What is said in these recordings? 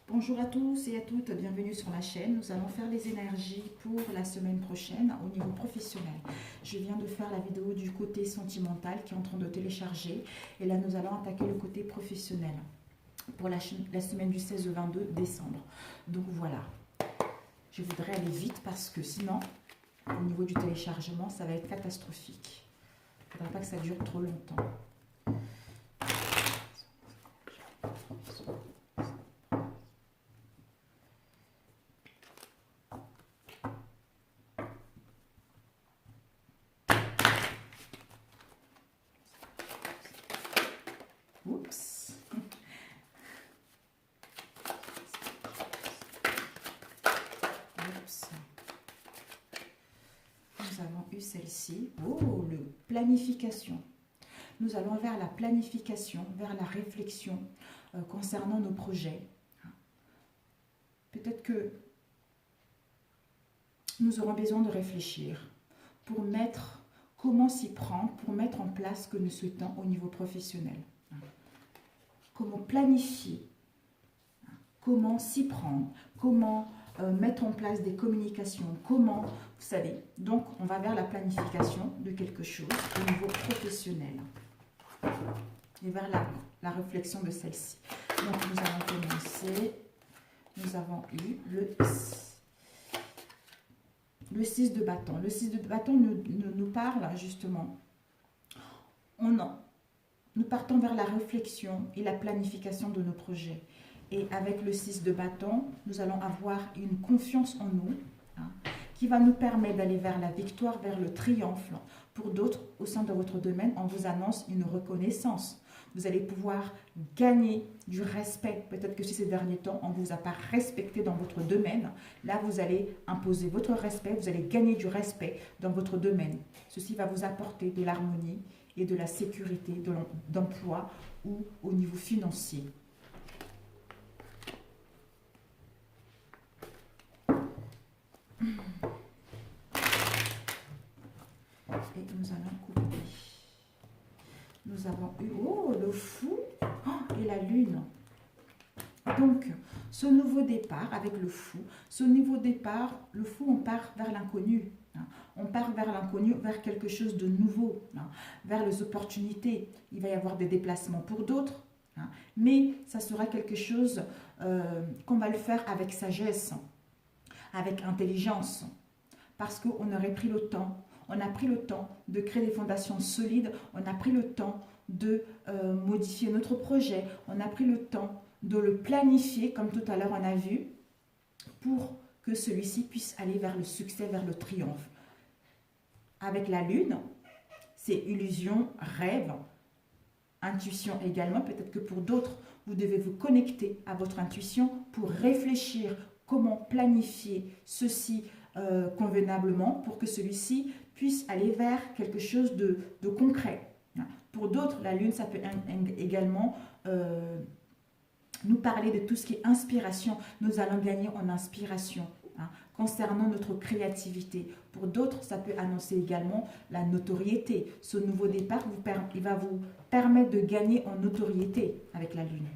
Bonjour à tous et à toutes, bienvenue sur la chaîne. Nous allons faire les énergies pour la semaine prochaine au niveau professionnel. Je viens de faire la vidéo du côté sentimental qui est en train de télécharger. Et là, nous allons attaquer le côté professionnel pour la semaine du 16 au 22 décembre. Donc voilà, je voudrais aller vite parce que sinon, au niveau du téléchargement, ça va être catastrophique. Il ne faudra pas que ça dure trop longtemps. Oups. Oups. Nous avons eu celle-ci. Oh, le planification. Nous allons vers la planification, vers la réflexion concernant nos projets. Peut-être que nous aurons besoin de réfléchir pour mettre, comment s'y prendre, pour mettre en place ce que nous souhaitons au niveau professionnel. Comment planifier, comment s'y prendre, comment mettre en place des communications, comment, vous savez. Donc, on va vers la planification de quelque chose au niveau professionnel et vers la réflexion de celle-ci. Donc, nous allons commencer. Nous avons eu le 6 de bâton. Le 6 de bâton nous parle justement. Nous partons vers la réflexion et la planification de nos projets. Et avec le 6 de bâton, nous allons avoir une confiance en nous qui va nous permettre d'aller vers la victoire, vers le triomphe. Pour d'autres, au sein de votre domaine, on vous annonce une reconnaissance. Vous allez pouvoir gagner du respect. Peut-être que si ces derniers temps, on ne vous a pas respecté dans votre domaine, là, vous allez imposer votre respect, vous allez gagner du respect dans votre domaine. Ceci va vous apporter de l'harmonie et de la sécurité d'emploi ou au niveau financier. Et nous allons couper. Nous avons eu le fou et la lune. Donc, ce nouveau départ avec le fou, le fou, on part vers l'inconnu. On part vers l'inconnu, vers quelque chose de nouveau, vers les opportunités. Il va y avoir des déplacements pour d'autres, mais ça sera quelque chose qu'on va le faire avec sagesse, avec intelligence, parce qu'on aurait pris le temps. On a pris le temps de créer des fondations solides, on a pris le temps de modifier notre projet, on a pris le temps de le planifier, comme tout à l'heure on a vu, pour que celui-ci puisse aller vers le succès, vers le triomphe. Avec la lune, c'est illusion, rêve, intuition également. Peut-être que pour d'autres, vous devez vous connecter à votre intuition pour réfléchir comment planifier ceci convenablement pour que celui-ci puisse aller vers quelque chose de concret. Pour d'autres, la lune, ça peut également nous parler de tout ce qui est inspiration. Nous allons gagner en inspiration concernant notre créativité. Pour d'autres, ça peut annoncer également la notoriété. Ce nouveau départ, il va vous permettre de gagner en notoriété avec la lune.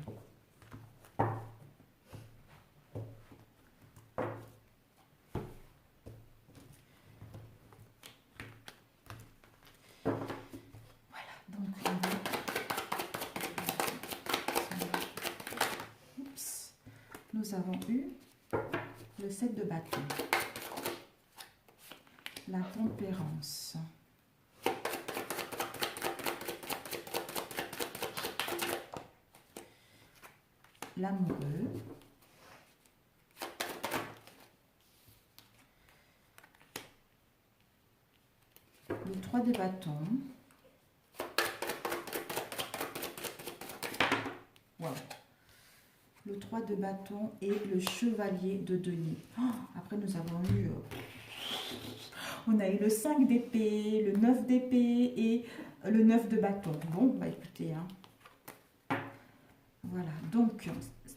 Nous avons eu le 7 de bâton, la tempérance, l'amoureux, le 3 de bâton, wow. Le 3 de bâton et le chevalier de denier. Après, nous avons eu... on a eu le 5 d'épée, le 9 d'épée et le 9 de bâton. Bon, bah écoutez. Voilà, donc,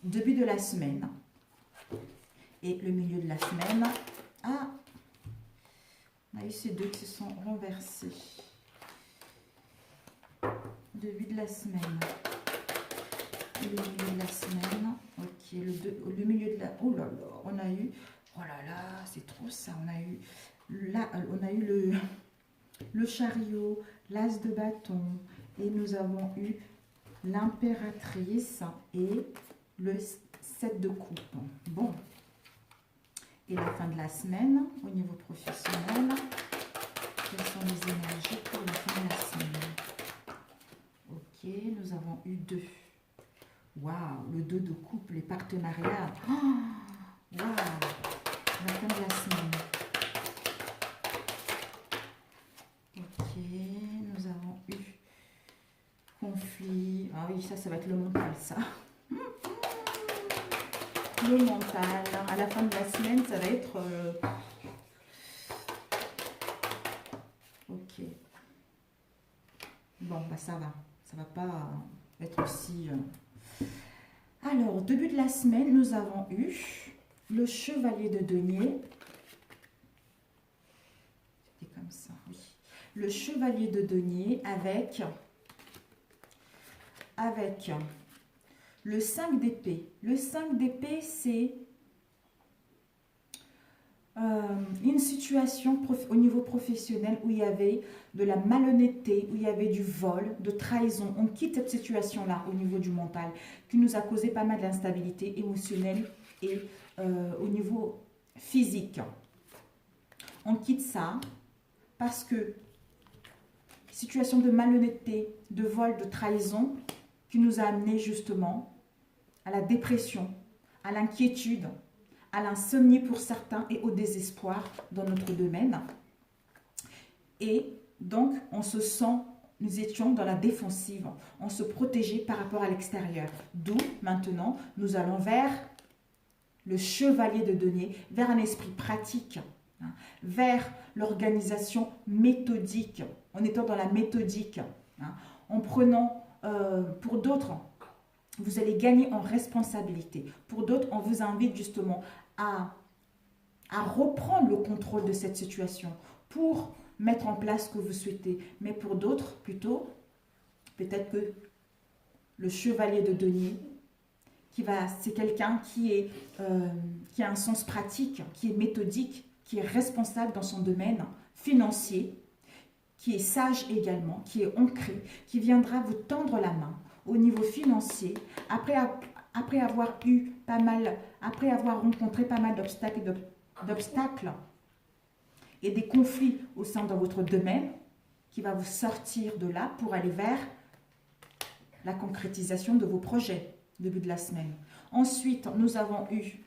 début de la semaine et le milieu de la semaine. On a eu ces deux qui se sont renversés. Début de la semaine. Le milieu de la semaine. Ok, le milieu de la... Oh là là, on a eu... Oh là là, c'est trop ça. On a eu... Là, on a eu le chariot, l'as de bâton. Et nous avons eu l'impératrice et le 7 de coupe. Bon. Et la fin de la semaine, au niveau professionnel. Quelles sont les énergies pour la fin de la semaine? Ok, nous avons eu 2. Waouh, le 2 de coupe, les partenariats. Oh, waouh, la fin de la semaine. Ok, nous avons eu conflit. Ah oui, ça va être le mental, ça. Le mental. À la fin de la semaine, ça va être... Ok. Bon, bah ça va. Ça va pas être aussi... Alors, au début de la semaine, nous avons eu le chevalier de denier. C'était comme ça, oui. Le chevalier de denier avec le 5 d'épée. Le 5 d'épée, c'est une situation au niveau professionnel où il y avait de la malhonnêteté, où il y avait du vol, de trahison. On quitte cette situation-là au niveau du mental, qui nous a causé pas mal d'instabilité émotionnelle et au niveau physique. On quitte ça parce que situation de malhonnêteté, de vol, de trahison, qui nous a amené justement à la dépression, à l'inquiétude, à l'insomnie pour certains et au désespoir dans notre domaine. Et donc, on se sent, nous étions dans la défensive, on se protégeait par rapport à l'extérieur. D'où, maintenant, nous allons vers le chevalier de denier, vers un esprit pratique, hein, vers l'organisation méthodique, en étant dans la méthodique, hein, en prenant, pour d'autres, vous allez gagner en responsabilité. Pour d'autres, on vous invite justement à reprendre le contrôle de cette situation pour mettre en place ce que vous souhaitez. Mais pour d'autres, plutôt, peut-être que le chevalier de denier, c'est quelqu'un qui a un sens pratique, qui est méthodique, qui est responsable dans son domaine financier, qui est sage également, qui est ancré, qui viendra vous tendre la main au niveau financier, après avoir rencontré pas mal d'obstacles et des conflits au sein de votre domaine, qui va vous sortir de là pour aller vers la concrétisation de vos projets, début de la semaine. Ensuite, nous avons eu,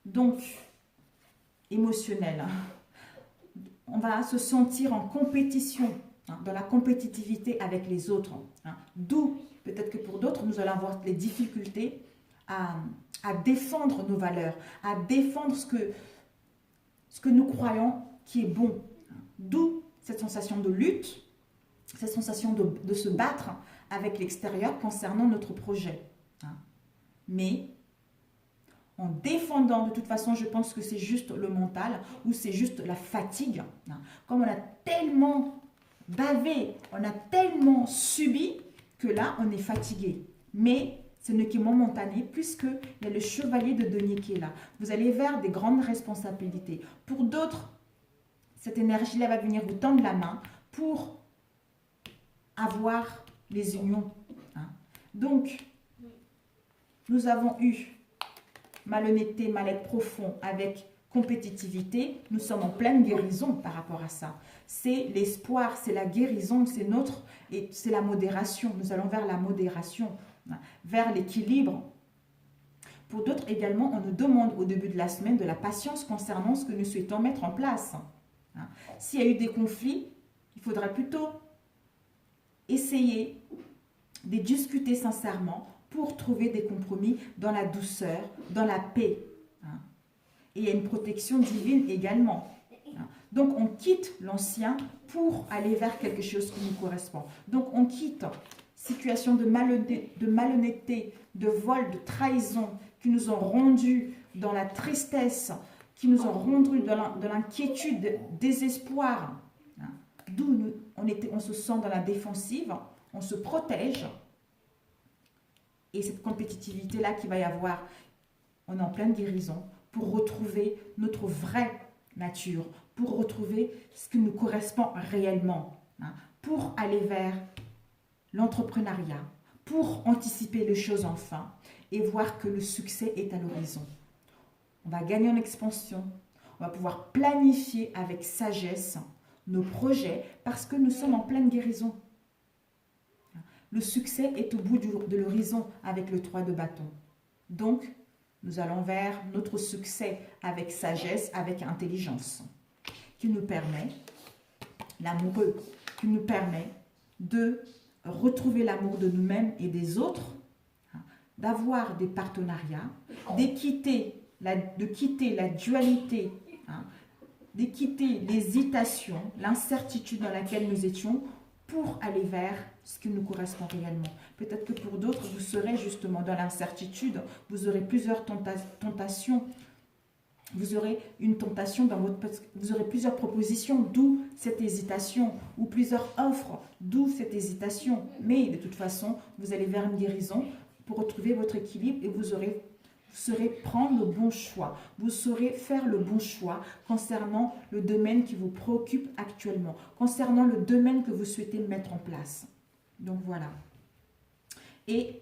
donc, émotionnel. On va se sentir en compétition, dans la compétitivité avec les autres. D'où, peut-être que pour d'autres, nous allons avoir des difficultés à défendre nos valeurs, à défendre ce que nous croyons qui est bon. D'où cette sensation de lutte, cette sensation de se battre avec l'extérieur concernant notre projet. Mais en défendant, de toute façon, je pense que c'est juste le mental ou c'est juste la fatigue. Comme on a tellement bavé, on a tellement subi que là, on est fatigué. Mais ce n'est que momentané puisqu'il y a le chevalier de denier qui est là. Vous allez vers des grandes responsabilités. Pour d'autres, cette énergie-là va venir vous tendre la main pour avoir les unions. Donc, nous avons eu malhonnêteté, mal-être profond avec compétitivité. Nous sommes en pleine guérison par rapport à ça. C'est l'espoir, c'est la guérison, c'est et c'est la modération. Nous allons vers la modération, vers l'équilibre. Pour d'autres également, on nous demande au début de la semaine de la patience concernant ce que nous souhaitons mettre en place. S'il y a eu des conflits, il faudra plutôt essayer de discuter sincèrement pour trouver des compromis dans la douceur, dans la paix. Et il y a une protection divine également. Donc on quitte l'ancien pour aller vers quelque chose qui nous correspond. Donc on quitte situation de malhonnêteté, de vol, de trahison qui nous ont rendus dans la tristesse, qui nous ont rendus dans l'inquiétude, désespoir. D'où on se sent dans la défensive, on se protège. et cette compétitivité-là qu'il va y avoir, on est en pleine guérison pour retrouver notre vraie nature, pour retrouver ce qui nous correspond réellement, hein, pour aller vers l'entrepreneuriat, pour anticiper les choses enfin et voir que le succès est à l'horizon. On va gagner en expansion, on va pouvoir planifier avec sagesse nos projets parce que nous sommes en pleine guérison. Le succès est au bout de l'horizon avec le 3 de bâton. Donc, nous allons vers notre succès avec sagesse, avec intelligence, qui nous permet, l'amoureux, qui nous permet de retrouver l'amour de nous-mêmes et des autres, d'avoir des partenariats, de quitter la dualité, de quitter l'hésitation, l'incertitude dans laquelle nous étions pour aller vers ce qui nous correspond réellement. Peut-être que pour d'autres, vous serez justement dans l'incertitude, vous aurez plusieurs tentations, vous aurez une tentation dans votre... Vous aurez plusieurs propositions, d'où cette hésitation, ou plusieurs offres, d'où cette hésitation. Mais de toute façon, vous allez vers une guérison pour retrouver votre équilibre et vous saurez prendre le bon choix. Vous saurez faire le bon choix concernant le domaine qui vous préoccupe actuellement, concernant le domaine que vous souhaitez mettre en place. Donc voilà. Et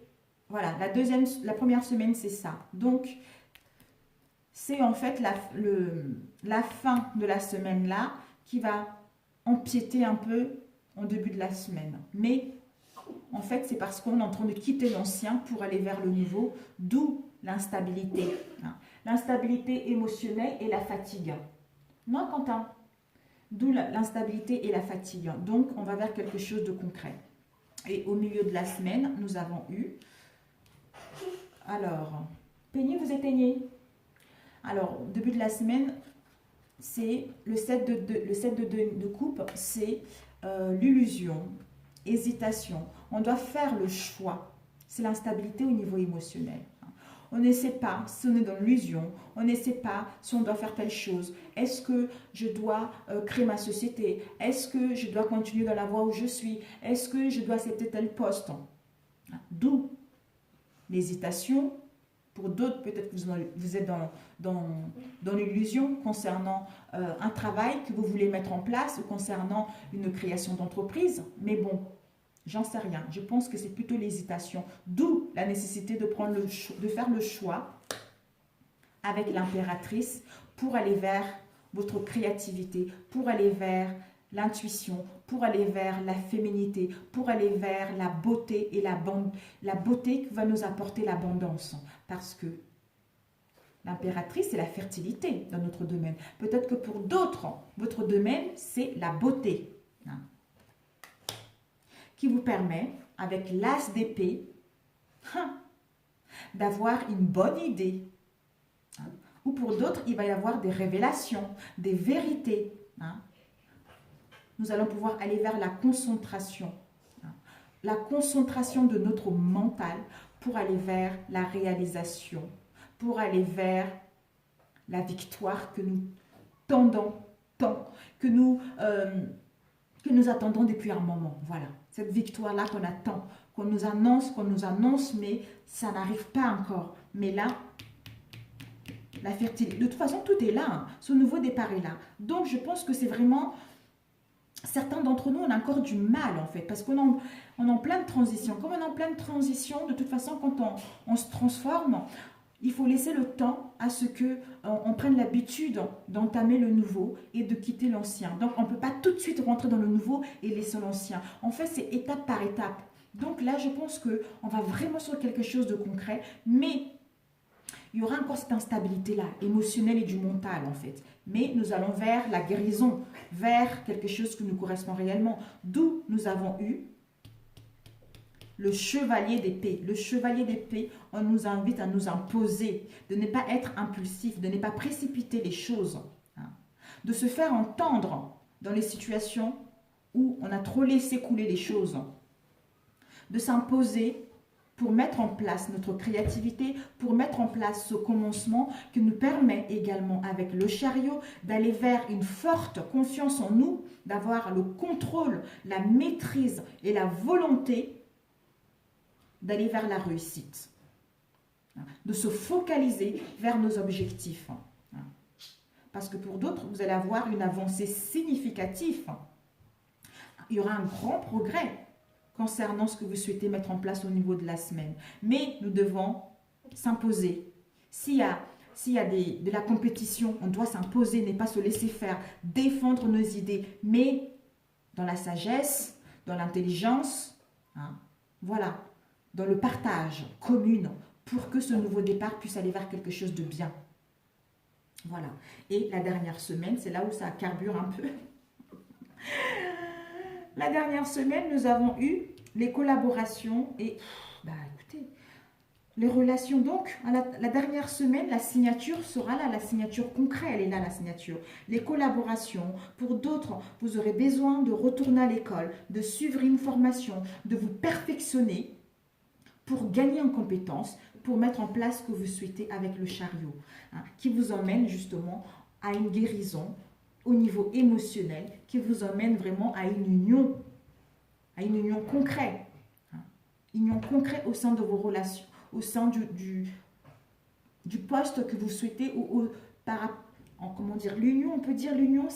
voilà, la première semaine, c'est ça. Donc, c'est en fait la fin de la semaine là qui va empiéter un peu en début de la semaine. Mais en fait, c'est parce qu'on est en train de quitter l'ancien pour aller vers le nouveau, d'où l'instabilité. L'instabilité émotionnelle et la fatigue. Non, Quentin? D'où l'instabilité et la fatigue. Donc, on va vers quelque chose de concret. Et au milieu de la semaine, nous avons eu... Alors, Penny, vous éteignez. Alors, au début de la semaine, c'est le 7 de coupe, c'est l'illusion, hésitation. On doit faire le choix. C'est l'instabilité au niveau émotionnel. On ne sait pas si on est dans l'illusion, on ne sait pas si on doit faire telle chose. Est-ce que je dois créer ma société? Est-ce que je dois continuer dans la voie où je suis? Est-ce que je dois accepter tel poste? D'où l'hésitation. Pour d'autres, peut-être que vous êtes dans l'illusion concernant un travail que vous voulez mettre en place ou concernant une création d'entreprise. Mais bon, j'en sais rien. Je pense que c'est plutôt l'hésitation. D'où la nécessité de faire le choix avec l'impératrice pour aller vers votre créativité, pour aller vers l'intuition, pour aller vers la féminité, pour aller vers la beauté et la beauté qui va nous apporter l'abondance. Parce que l'impératrice, c'est la fertilité dans notre domaine. Peut-être que pour d'autres, votre domaine, c'est la beauté. Qui vous permet, avec l'as d'épée, d'avoir une bonne idée. Ou pour d'autres, il va y avoir des révélations, des vérités. Nous allons pouvoir aller vers la concentration. La concentration de notre mental pour aller vers la réalisation, pour aller vers la victoire que nous tendons tant, que nous attendons depuis un moment. Voilà, cette victoire-là qu'on attend, qu'on nous annonce, mais ça n'arrive pas encore. Mais là, la fertilité, de toute façon, tout est là. Ce nouveau départ est là. Donc, je pense que c'est vraiment... Certains d'entre nous, on a encore du mal, en fait, parce qu'on est en pleine transition. Comme on est en pleine transition, de toute façon, quand on se transforme, il faut laisser le temps à ce qu'on prenne l'habitude d'entamer le nouveau et de quitter l'ancien. Donc, on ne peut pas tout de suite rentrer dans le nouveau et laisser l'ancien. En fait, c'est étape par étape. Donc là, je pense qu'on va vraiment sur quelque chose de concret, mais il y aura encore cette instabilité-là, émotionnelle et du mental, en fait. Mais nous allons vers la guérison, vers quelque chose qui nous correspond réellement. D'où nous avons eu le chevalier d'épée. Le chevalier d'épée, on nous invite à nous imposer, de ne pas être impulsif, de ne pas précipiter les choses, de se faire entendre dans les situations où on a trop laissé couler les choses, de s'imposer pour mettre en place notre créativité, pour mettre en place ce commencement qui nous permet également avec le chariot d'aller vers une forte confiance en nous, d'avoir le contrôle, la maîtrise et la volonté d'aller vers la réussite, de se focaliser vers nos objectifs. Parce que pour d'autres, vous allez avoir une avancée significative. Il y aura un grand progrès concernant ce que vous souhaitez mettre en place au niveau de la semaine. Mais nous devons s'imposer. S'il y a de la compétition, on doit s'imposer, ne pas se laisser faire, défendre nos idées, mais dans la sagesse, dans l'intelligence, voilà, dans le partage commun, pour que ce nouveau départ puisse aller vers quelque chose de bien. Voilà. Et la dernière semaine, c'est là où ça carbure un peu. La dernière semaine, nous avons eu les collaborations et, écoutez, les relations. Donc, la dernière semaine, la signature sera là, la signature concrète, elle est là, la signature. Les collaborations. Pour d'autres, vous aurez besoin de retourner à l'école, de suivre une formation, de vous perfectionner pour gagner en compétences, pour mettre en place ce que vous souhaitez avec le chariot, qui vous emmène justement à une guérison au niveau émotionnel, qui vous emmène vraiment à une union concrète, union concrète au sein de vos relations, au sein du poste que vous souhaitez, comment dire, l'union, on peut dire l'union,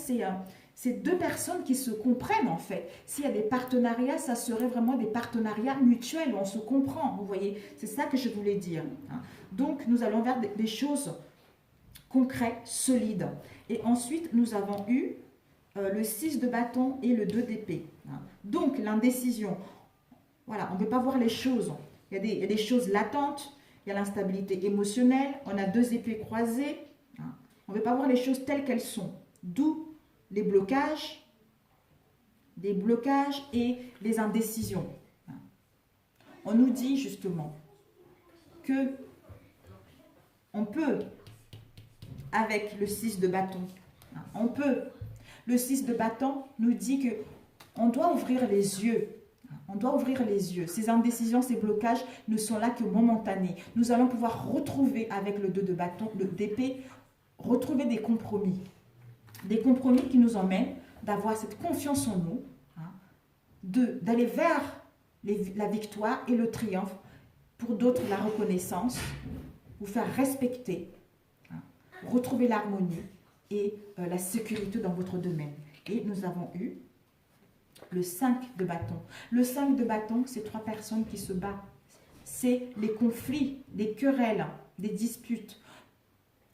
c'est deux personnes qui se comprennent en fait. S'il y a des partenariats, ça serait vraiment des partenariats mutuels, on se comprend, vous voyez, c'est ça que je voulais dire. Donc, nous allons vers des choses concrètes, solides. Et ensuite, nous avons eu le 6 de bâton et le 2 d'épée. Donc, l'indécision. Voilà, on ne veut pas voir les choses. Il y a des choses latentes, il y a l'instabilité émotionnelle, on a 2 épées croisées. On ne veut pas voir les choses telles qu'elles sont. D'où les blocages et les indécisions. On nous dit justement que on peut, avec le 6 de bâton, on peut. Le 6 de bâton nous dit que on doit ouvrir les yeux. On doit ouvrir les yeux. Ces indécisions, ces blocages ne sont là que momentanés. Nous allons pouvoir retrouver avec le 2 de bâton, d'épée, retrouver des compromis. Des compromis qui nous emmènent d'avoir cette confiance en nous, d'aller vers la victoire et le triomphe. Pour d'autres, la reconnaissance, vous faire respecter, retrouver l'harmonie et la sécurité dans votre domaine. Et nous avons eu le 5 de bâton. Le 5 de bâton, c'est 3 personnes qui se battent. C'est les conflits, les querelles, des disputes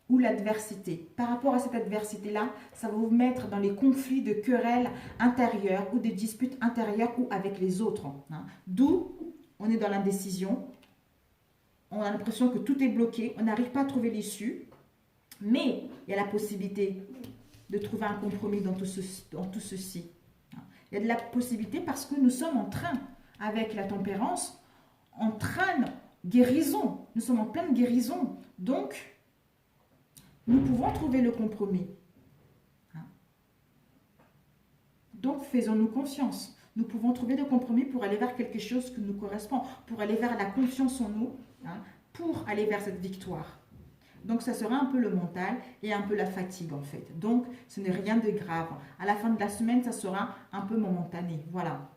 ou l'adversité. Par rapport à cette adversité-là, ça va vous mettre dans les conflits de querelles intérieures ou des disputes intérieures ou avec les autres. D'où on est dans l'indécision. On a l'impression que tout est bloqué. On n'arrive pas à trouver l'issue. Mais il y a la possibilité de trouver un compromis dans tout ceci. Il y a de la possibilité parce que nous sommes en train, avec la tempérance, en train de guérison. Nous sommes en pleine guérison. Donc, nous pouvons trouver le compromis. Donc, faisons-nous confiance. Nous pouvons trouver le compromis pour aller vers quelque chose qui nous correspond, pour aller vers la confiance en nous, pour aller vers cette victoire. Donc, ça sera un peu le mental et un peu la fatigue, en fait. Donc, ce n'est rien de grave. À la fin de la semaine, ça sera un peu momentané. Voilà.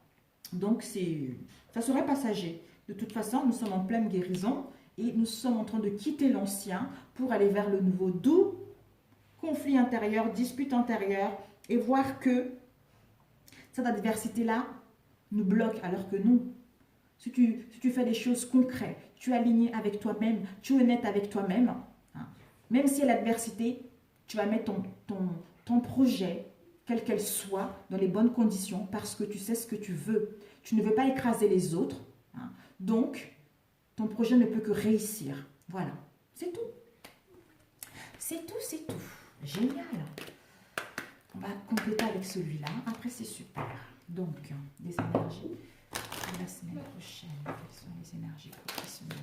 Donc, ça serait passager. De toute façon, nous sommes en pleine guérison et nous sommes en train de quitter l'ancien pour aller vers le nouveau. D'où conflit intérieur, dispute intérieure et voir que cette adversité-là nous bloque alors que non. Si tu fais des choses concrètes, tu es aligné avec toi-même, tu es honnête avec toi-même, même si il y a l'adversité, tu vas mettre ton projet, quelle qu'elle soit, dans les bonnes conditions parce que tu sais ce que tu veux. Tu ne veux pas écraser les autres. Donc, ton projet ne peut que réussir. Voilà, c'est tout. C'est tout, c'est tout. Génial. On va compléter avec celui-là. Après, c'est super. Donc, les énergies de la semaine prochaine. Quelles sont les énergies professionnelles?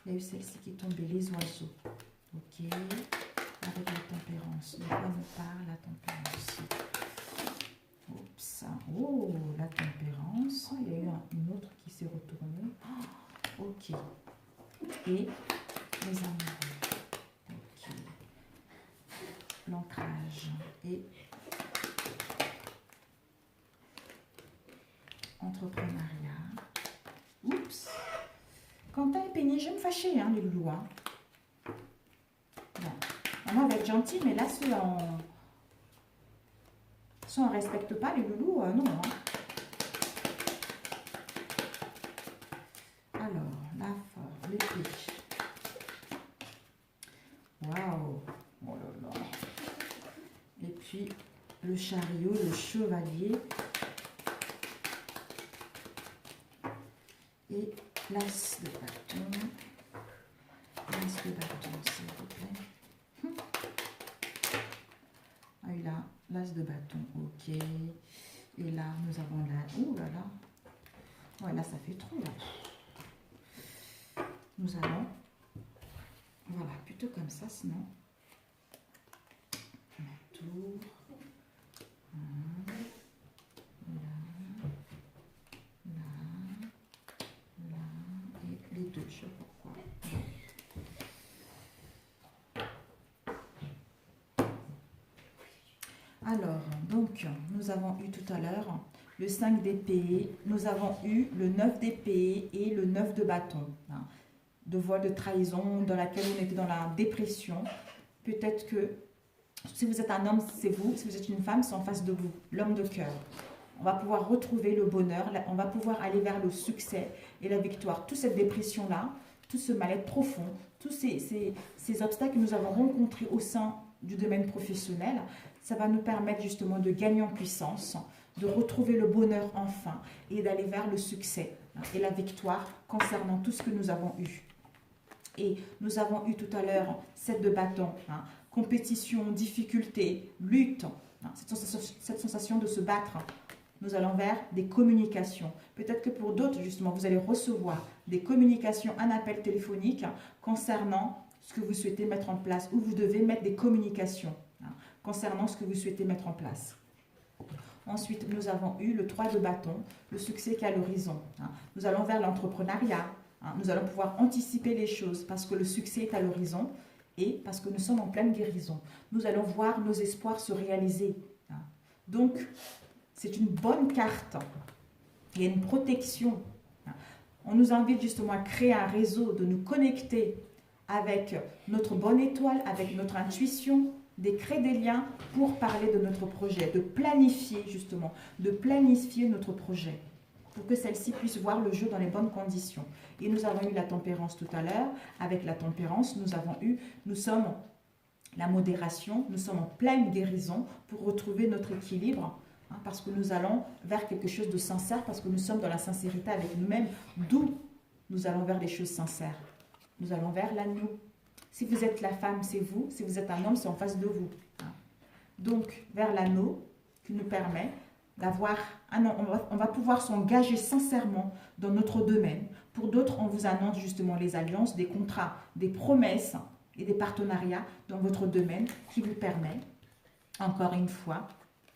Il y a eu celle-ci qui est tombée, les oiseaux. Ok, avec la tempérance. De quoi nous parle la tempérance? Oups, oh, la tempérance. Il y a eu une autre qui s'est retournée. Ok, et les amoureux. Ok, l'ancrage et entrepreneuriat. Oups, Quentin et Peigné, je vais me fâcher, hein, les loulous. Hein. Bon. Maman va être gentille, mais là, ceux on ne respecte pas, les loulous, non. Hein. Alors, la forme, l'épée. Waouh! Oh là là! Et puis, le chariot, le chevalier. Et l'as de bâton. L'as de bâton, s'il vous plaît. Ah, et là, l'as de bâton, ok. Et là, nous avons la... Oh là là. Ouais, là, ça fait trop, là. Nous allons... Voilà, plutôt comme ça, sinon... La tour. Les deux, je sais pas pourquoi. Alors, donc, nous avons eu tout à l'heure le 5 d'épée, nous avons eu le 9 d'épée et le 9 de bâton. Hein, de vol, de trahison, dans laquelle on était dans la dépression. Peut-être que si vous êtes un homme, c'est vous. Si vous êtes une femme, c'est en face de vous, l'homme de cœur. On va pouvoir retrouver le bonheur, on va pouvoir aller vers le succès et la victoire. Toute cette dépression-là, tout ce mal-être profond, tous ces obstacles que nous avons rencontrés au sein du domaine professionnel, ça va nous permettre justement de gagner en puissance, de retrouver le bonheur enfin et d'aller vers le succès et la victoire concernant tout ce que nous avons eu. Et nous avons eu tout à l'heure 7 de bâton, hein, compétition, difficulté, lutte, hein, cette sensation de se battre. Nous allons vers des communications. Peut-être que pour d'autres, justement, vous allez recevoir des communications, un appel téléphonique concernant ce que vous souhaitez mettre en place, ou vous devez mettre des communications hein, concernant ce que vous souhaitez mettre en place. Ensuite, nous avons eu le 3 de bâton, le succès qui est à l'horizon. Hein. Nous allons vers l'entrepreneuriat. Hein. Nous allons pouvoir anticiper les choses parce que le succès est à l'horizon et parce que nous sommes en pleine guérison. Nous allons voir nos espoirs se réaliser. Hein. Donc, c'est une bonne carte. Il y a une protection. On nous invite justement à créer un réseau, de nous connecter avec notre bonne étoile, avec notre intuition, de créer des liens pour parler de notre projet, de planifier justement, de planifier notre projet pour que celle-ci puisse voir le jeu dans les bonnes conditions. Et nous avons eu la tempérance tout à l'heure. Avec la tempérance, nous sommes la modération, nous sommes en pleine guérison pour retrouver notre équilibre. Parce que nous allons vers quelque chose de sincère, parce que nous sommes dans la sincérité avec nous-mêmes, d'où nous allons vers les choses sincères. Nous allons vers l'agneau. Si vous êtes la femme, c'est vous. Si vous êtes un homme, c'est en face de vous. Donc, vers l'anneau qui nous permet d'avoir... on va pouvoir s'engager sincèrement dans notre domaine. Pour d'autres, on vous annonce justement les alliances, des contrats, des promesses et des partenariats dans votre domaine qui vous permet, encore une fois,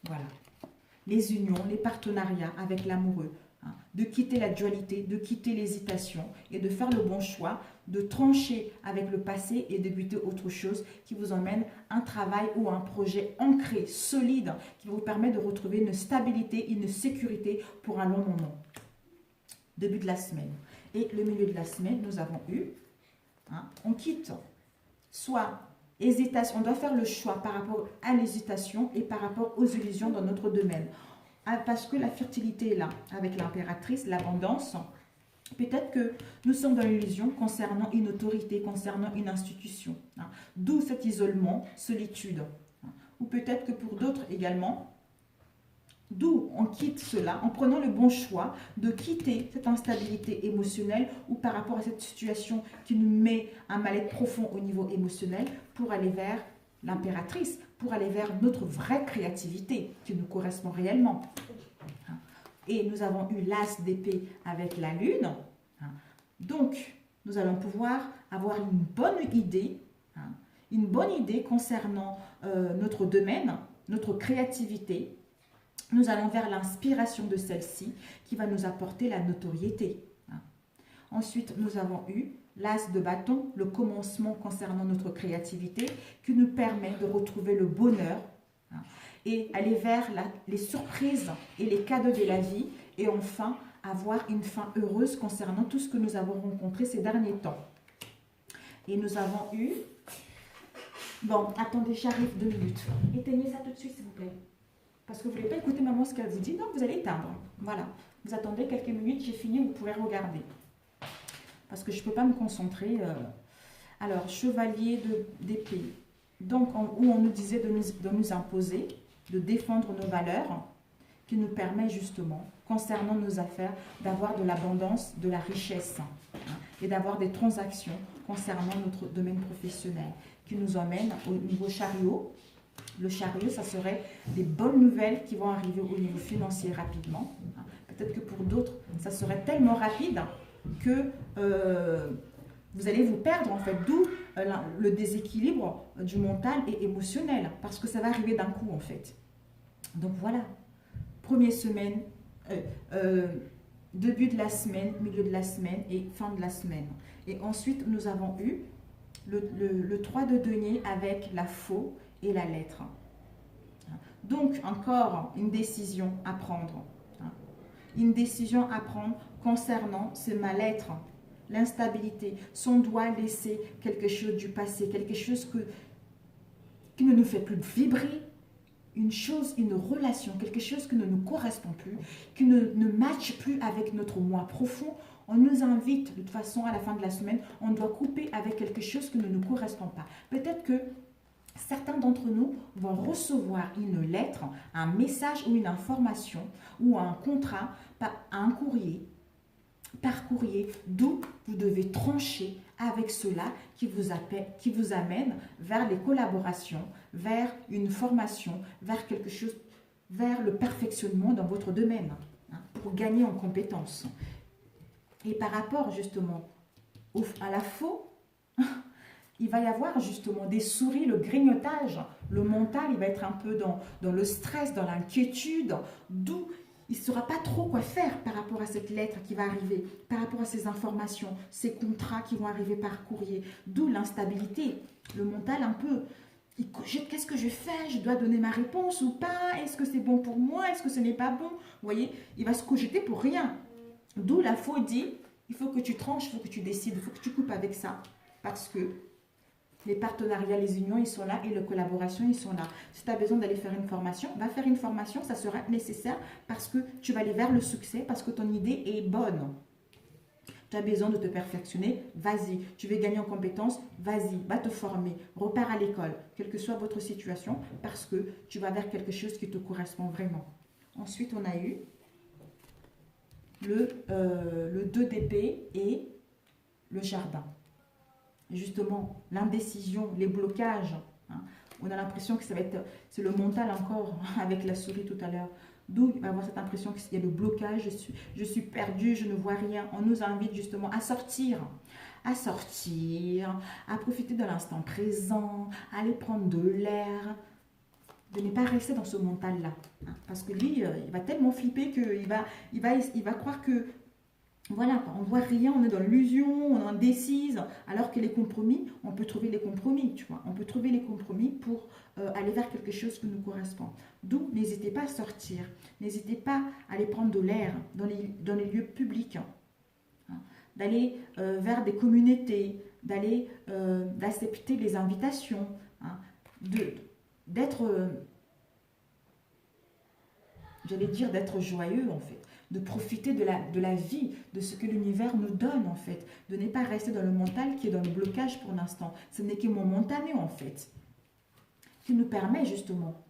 voilà, les unions, les partenariats avec l'amoureux, hein, de quitter la dualité, de quitter l'hésitation et de faire le bon choix, de trancher avec le passé et de buter autre chose qui vous emmène un travail ou un projet ancré, solide, qui vous permet de retrouver une stabilité, une sécurité pour un long moment. Début de la semaine. Et le milieu de la semaine, nous avons eu, hein, on quitte soit... hésitation, on doit faire le choix par rapport à l'hésitation et par rapport aux illusions dans notre domaine. Parce que la fertilité est là, avec l'impératrice, l'abondance. Peut-être que nous sommes dans l'illusion concernant une autorité, concernant une institution. Hein. D'où cet isolement, solitude. Hein. Ou peut-être que pour d'autres également, d'où on quitte cela en prenant le bon choix de quitter cette instabilité émotionnelle ou par rapport à cette situation qui nous met un mal-être profond au niveau émotionnel pour aller vers l'impératrice, pour aller vers notre vraie créativité qui nous correspond réellement. Et nous avons eu l'as d'épée avec la lune. Donc, nous allons pouvoir avoir une bonne idée concernant notre domaine, notre créativité. Nous allons vers l'inspiration de celle-ci qui va nous apporter la notoriété. Ensuite, nous avons eu l'as de bâton, le commencement concernant notre créativité qui nous permet de retrouver le bonheur et aller vers les surprises et les cadeaux de la vie et enfin avoir une fin heureuse concernant tout ce que nous avons rencontré ces derniers temps. Et nous avons eu... Bon, attendez, j'arrive 2 minutes. Éteignez ça tout de suite, s'il vous plaît. Parce que vous ne voulez pas écouter maman ce qu'elle vous dit, donc vous allez éteindre. Voilà. Vous attendez quelques minutes, j'ai fini, vous pourrez regarder. Parce que je ne peux pas me concentrer. Alors, chevalier d'épée. Donc, où on nous disait de nous imposer, de défendre nos valeurs, qui nous permet justement, concernant nos affaires, d'avoir de l'abondance, de la richesse, et d'avoir des transactions concernant notre domaine professionnel, qui nous emmène au niveau chariot. Le chariot, ça serait des bonnes nouvelles qui vont arriver au niveau financier rapidement. Peut-être que pour d'autres, ça serait tellement rapide que vous allez vous perdre en fait, d'où le déséquilibre du mental et émotionnel, parce que ça va arriver d'un coup en fait. Donc voilà, première semaine, début de la semaine, milieu de la semaine et fin de la semaine. Et ensuite, nous avons eu le 3 de denier avec la faux et la lettre. Donc, encore une décision à prendre. Une décision à prendre concernant ce mal-être, l'instabilité. Si on doit laisser quelque chose du passé, quelque chose qui ne nous fait plus vibrer, une chose, une relation, quelque chose qui ne nous correspond plus, qui ne matche plus avec notre moi profond, on nous invite, de toute façon, à la fin de la semaine, on doit couper avec quelque chose qui ne nous correspond pas. Peut-être que certains d'entre nous vont recevoir une lettre, un message ou une information ou un contrat, un courrier, par courrier, d'où vous devez trancher avec cela qui vous amène vers les collaborations, vers une formation, vers quelque chose, vers le perfectionnement dans votre domaine, pour gagner en compétences. Et par rapport justement à la faux, il va y avoir justement des souris, le grignotage, le mental, il va être un peu dans le stress, dans l'inquiétude, d'où il ne saura pas trop quoi faire par rapport à cette lettre qui va arriver, par rapport à ces informations, ces contrats qui vont arriver par courrier, d'où l'instabilité. Le mental un peu, il cogite, qu'est-ce que je fais? Je dois donner ma réponse ou pas? Est-ce que c'est bon pour moi? Est-ce que ce n'est pas bon? Vous voyez, il va se cogiter pour rien. D'où la faux dit, il faut que tu tranches, il faut que tu décides, il faut que tu coupes avec ça. Parce que les partenariats, les unions, ils sont là et les collaborations, ils sont là. Si tu as besoin d'aller faire une formation, va faire une formation, ça sera nécessaire parce que tu vas aller vers le succès, parce que ton idée est bonne. Tu as besoin de te perfectionner, vas-y. Tu veux gagner en compétences, vas-y, va te former, repars à l'école, quelle que soit votre situation, parce que tu vas vers quelque chose qui te correspond vraiment. Ensuite, on a eu le 2 d'épée et le jardin. Justement, l'indécision, les blocages. On a l'impression que ça va être, c'est le mental encore, avec la souris tout à l'heure. D'où il va avoir cette impression qu'il y a le blocage, je suis perdu, je ne vois rien. On nous invite justement à sortir, à profiter de l'instant présent, à aller prendre de l'air, de ne pas rester dans ce mental-là. Parce que lui, il va tellement flipper qu'il va croire que voilà, on ne voit rien, on est dans l'illusion, on est indécise, alors que les compromis, on peut trouver les compromis, tu vois. On peut trouver les compromis pour aller vers quelque chose qui nous correspond. D'où, n'hésitez pas à sortir, n'hésitez pas à aller prendre de l'air dans les lieux publics, d'aller vers des communautés, d'accepter les invitations, d'être, j'allais dire d'être joyeux en fait. De profiter de la vie, de ce que l'univers nous donne en fait, de ne pas rester dans le mental qui est dans le blocage pour l'instant. Ce n'est que momentané en fait, qui nous permet justement,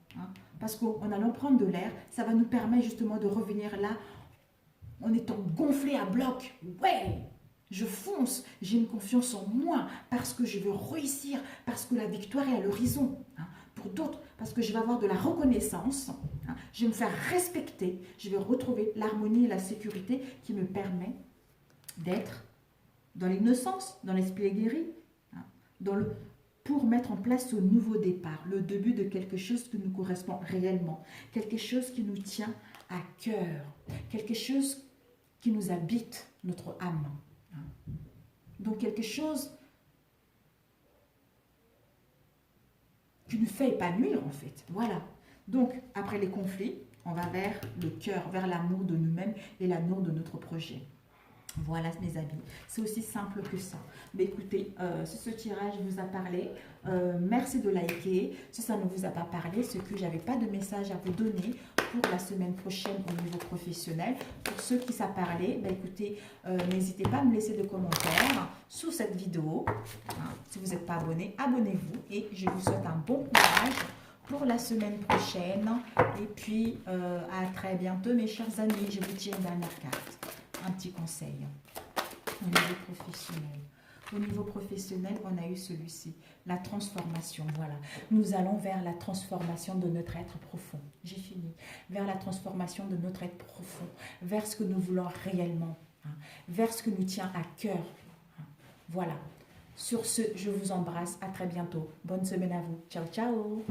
parce qu'en allant prendre de l'air, ça va nous permettre justement de revenir là en étant gonflé à bloc. Ouais, je fonce, j'ai une confiance en moi parce que je veux réussir, parce que la victoire est à l'horizon. Pour d'autres, parce que je vais avoir de la reconnaissance, je vais me faire respecter, je vais retrouver l'harmonie et la sécurité qui me permet d'être dans l'innocence, dans l'esprit guéri, pour mettre en place ce nouveau départ, le début de quelque chose qui nous correspond réellement, quelque chose qui nous tient à cœur, quelque chose qui nous habite, notre âme. Donc quelque chose qui nous fait épanouir en fait. Voilà. Donc, après les conflits, On va vers le cœur, vers l'amour de nous-mêmes et l'amour de notre projet. Voilà mes amis, c'est aussi simple que ça. Mais écoutez, si ce tirage vous a parlé, merci de liker. Si ça ne vous a pas parlé, c'est que j'avais pas de message à vous donner pour la semaine prochaine au niveau professionnel. Pour ceux qui ça parlait, bah écoutez, n'hésitez pas à me laisser des commentaires sous cette vidéo. Hein, si vous n'êtes pas abonné, abonnez-vous et je vous souhaite un bon courage pour la semaine prochaine. Et puis, à très bientôt mes chers amis. Je vous tire une dernière carte. Un petit conseil au niveau professionnel. Au niveau professionnel, on a eu celui-ci, la transformation. Voilà, nous allons vers la transformation de notre être profond. J'ai fini. Vers la transformation de notre être profond, vers ce que nous voulons réellement, hein, vers ce que nous tient à cœur. Hein. Voilà. Sur ce, je vous embrasse. À très bientôt. Bonne semaine à vous. Ciao, ciao.